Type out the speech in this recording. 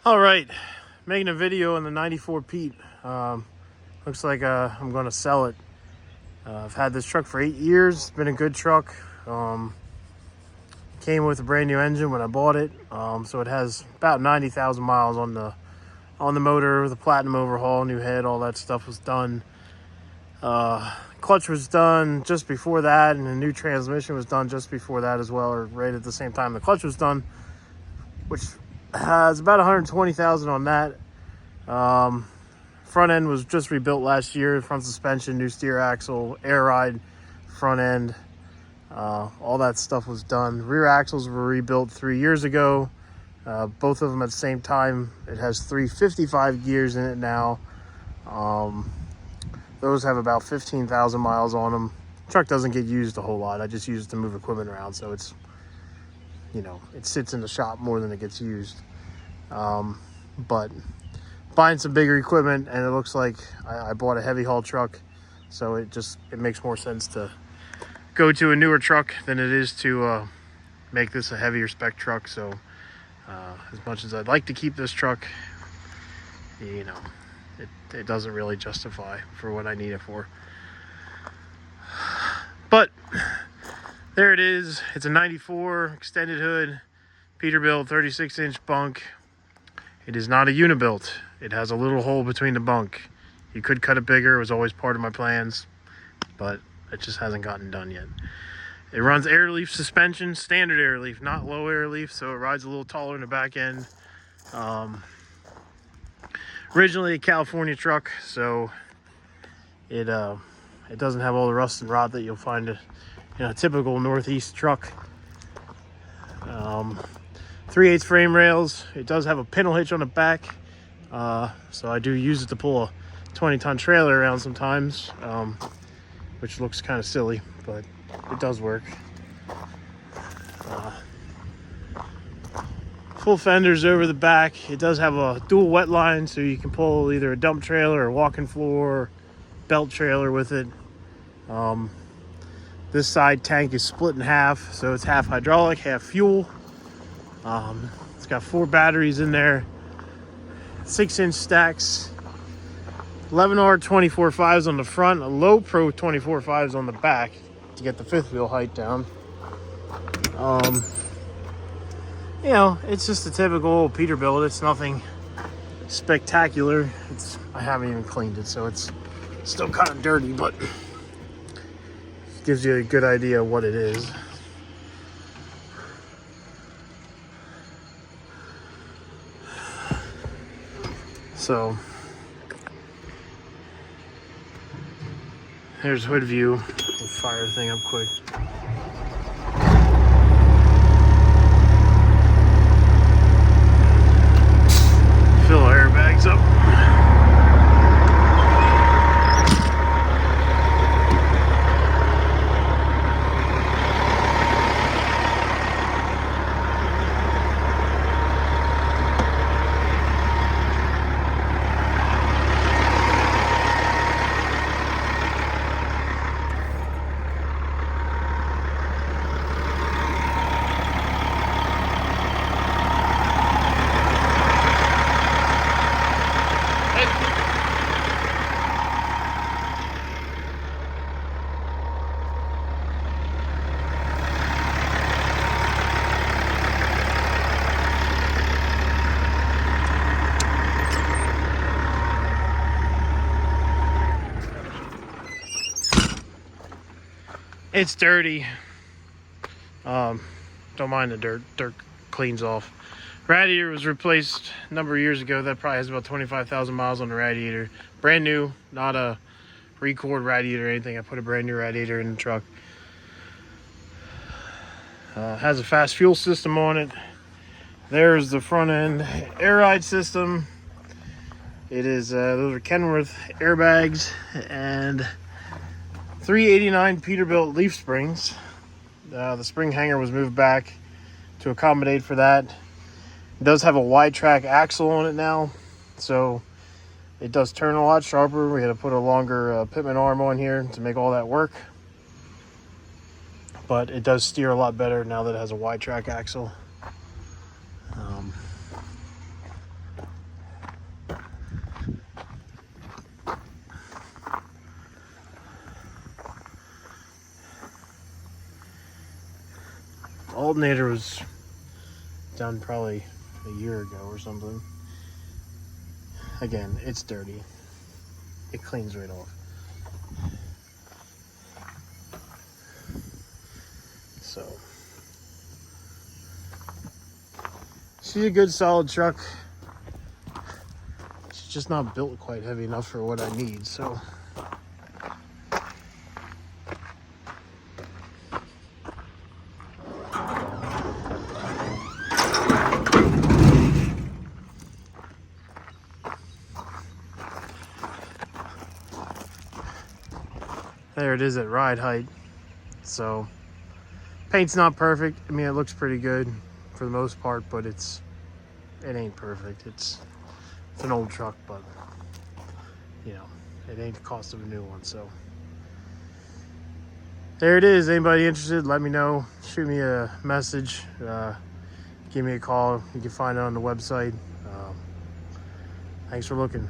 All right, making a video on the 94 Pete. Looks like I'm going to sell it. I've had this truck for 8 years. It's been a good truck. Came with a brand new engine when I bought it, so it has about 90,000 miles on the motor. The platinum overhaul, new head, all that stuff was done. Clutch was done just before that, and the new transmission was done just before that as well, or right at the same time the clutch was done, which has about 120,000 on that. Front end was just rebuilt last year. Front suspension, new steer axle, air ride, front end, all that stuff was done. Rear axles were rebuilt 3 years ago, both of them at the same time. It has 355 gears in it now. Those have about 15,000 miles on them. Truck doesn't get used a whole lot. I just use it to move equipment around, so it's, you know, it sits in the shop more than it gets used. But buying some bigger equipment, and it looks like I bought a heavy haul truck, so it makes more sense to go to a newer truck than it is to make this a heavier spec truck. So as much as I'd like to keep this truck, you know, it doesn't really justify for what I need it for. But there it is. It's a 94 extended hood, Peterbilt 36-inch bunk. It is not a Unibilt. It has a little hole between the bunk. You could cut it bigger. It was always part of my plans, but it just hasn't gotten done yet. It runs air leaf suspension, standard air leaf, not low air leaf, so it rides a little taller in the back end. Originally a California truck, so it doesn't have all the rust and rot that you'll find in a typical Northeast truck. 3/8 frame rails. It does have a pintle hitch on the back, so I do use it to pull a 20-ton trailer around sometimes, which looks kind of silly, but it does work. Full fenders over the back. It does have a dual wet line, so you can pull either a dump trailer or walk-in floor, belt trailer with it. This side tank is split in half, so it's half hydraulic, half fuel. It's got 4 batteries in there, 6-inch stacks, 11R 24.5s on the front, a low pro 24.5s on the back to get the fifth wheel height down. You know, it's just a typical Peterbilt. It's nothing spectacular. I haven't even cleaned it, so it's still kind of dirty, but it gives you a good idea of what it is. So here's hood view. We'll fire the thing up quick. Fill the airbags up. It's dirty. Don't mind the dirt. Dirt cleans off. Radiator was replaced a number of years ago. That probably has about 25,000 miles on the radiator. Brand new, not a record radiator or anything. I put a brand new radiator in the truck. Has a fast fuel system on it. There's the front end air ride system. It is those are Kenworth airbags and 389 Peterbilt leaf springs. The spring hanger was moved back to accommodate for that. It does have a wide track axle on it now, so it does turn a lot sharper. We had to put a longer pitman arm on here to make all that work, but it does steer a lot better now that it has a wide track axle. alternator was done probably a year ago or something. Again, it's dirty. It cleans right off. So, she's a good solid truck. She's just not built quite heavy enough for what I need, so. There it is at ride height. So paint's not perfect. I mean, it looks pretty good for the most part, but it ain't perfect. It's an old truck, but you know, it ain't the cost of a new one. So there it is. Anybody interested, let me know. Shoot me a message, give me a call. You can find it on the website. Thanks for looking.